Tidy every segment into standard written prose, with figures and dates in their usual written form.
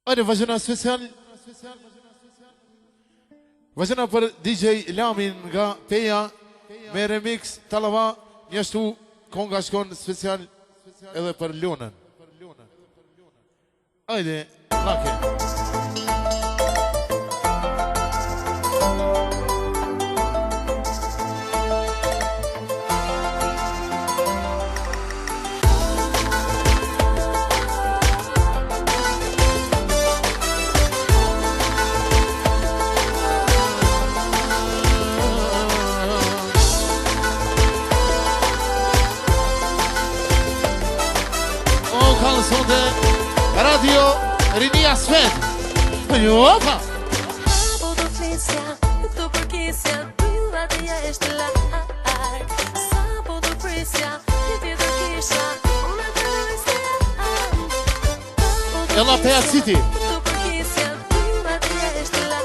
Ajde, vazhdona special. Vazhdona për DJ Lamin nga Peja me remix Tallava, njështu konga shkon special edhe për Lunën. Ajde, lake. Radio Rinia Svet. Opa! Sabo do Flesia, do Porquícia, Vila de Estelar. Sabo do Flesia, de Porquícia, uma delícia. Ela Peja City. Do Porquícia, Vila de Estelar.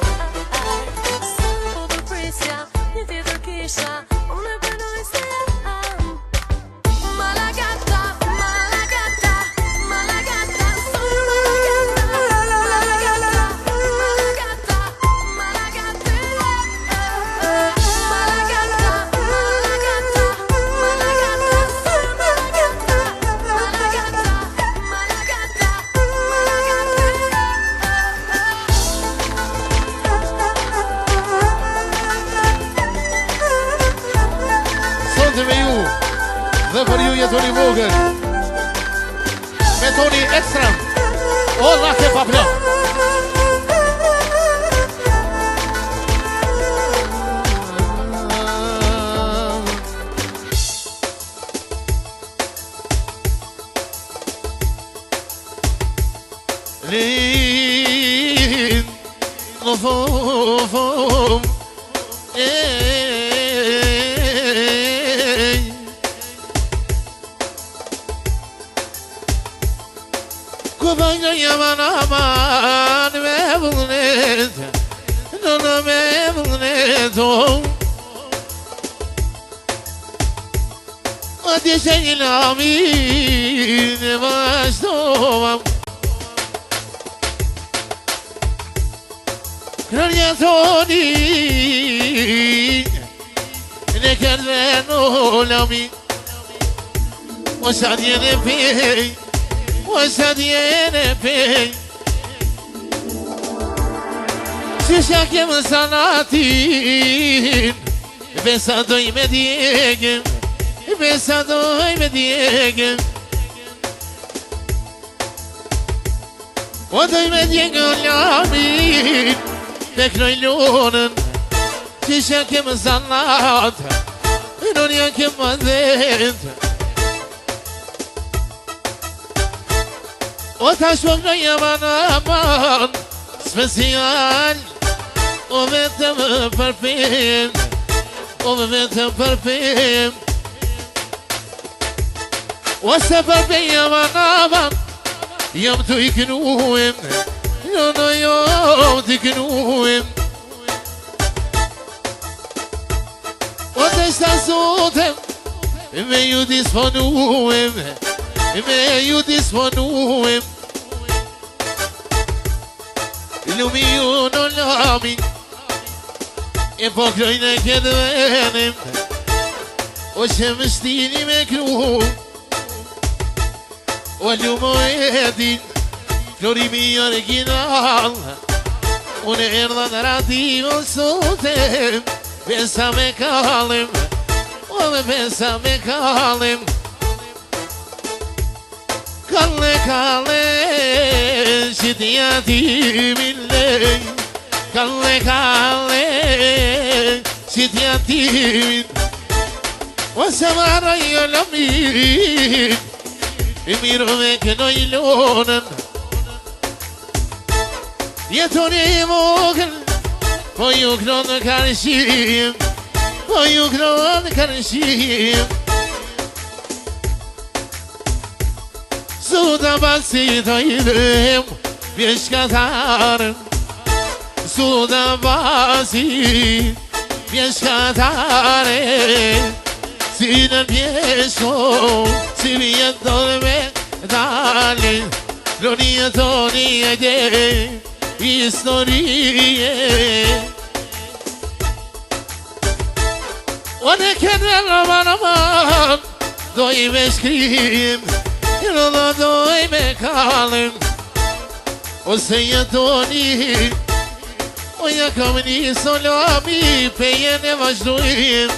Sabo do Flesia, de Porquícia, uma delícia. Malagata, Malagata, Malagata. Dhe për ju jetoni vogël me toni ekstrem. O lake pa plot. Lin në fum Kubanga yaman aman mevnet Nana mevnet Ateşe amin başlamam Kraliyatoni Ne kerven olami O sadiyene pey وسدينا في شيشاك مساناتين بسادوي مديك بسادوي مديك ودوي مديك اليامين بكري لونن شيشاك مسانات دنياك مزيد وتشوق يا من سبيسيال ومتم برفيم ومتم برفيم والسبب يا من يوم تيكنوهم يوم تيكنوهم وتستسوتهم ما يدسفنوهم ما يدسفنوهم Illumion och lami på kröjna kedvenem Och kämstini med kro Och lumo edin Florimi original Och nerdan rativ och sotem Pensa me kalem Och pensa me kalem Kalle kalle Sidiati milley Kalle kalle Sidiati Wasamara yolamin Emirmek noilonen Yetoni vogel På jukron karşıyım På jukron karşıyım Suda basitaydım Bieşkatarım Suda basit Bieşkatarım Sinen bieşko Si viento me dale Lonia toni e de historie O ne kënë aman doj me shkrim doj me kalëm Ose jetoni O ja kam një solami Pejen e vazhdojim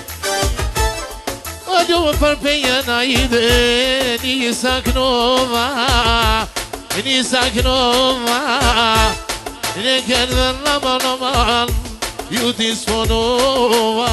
O du për pejen a ide Nisa knova Nisa knova Ne kënë dhe laman Ju disponova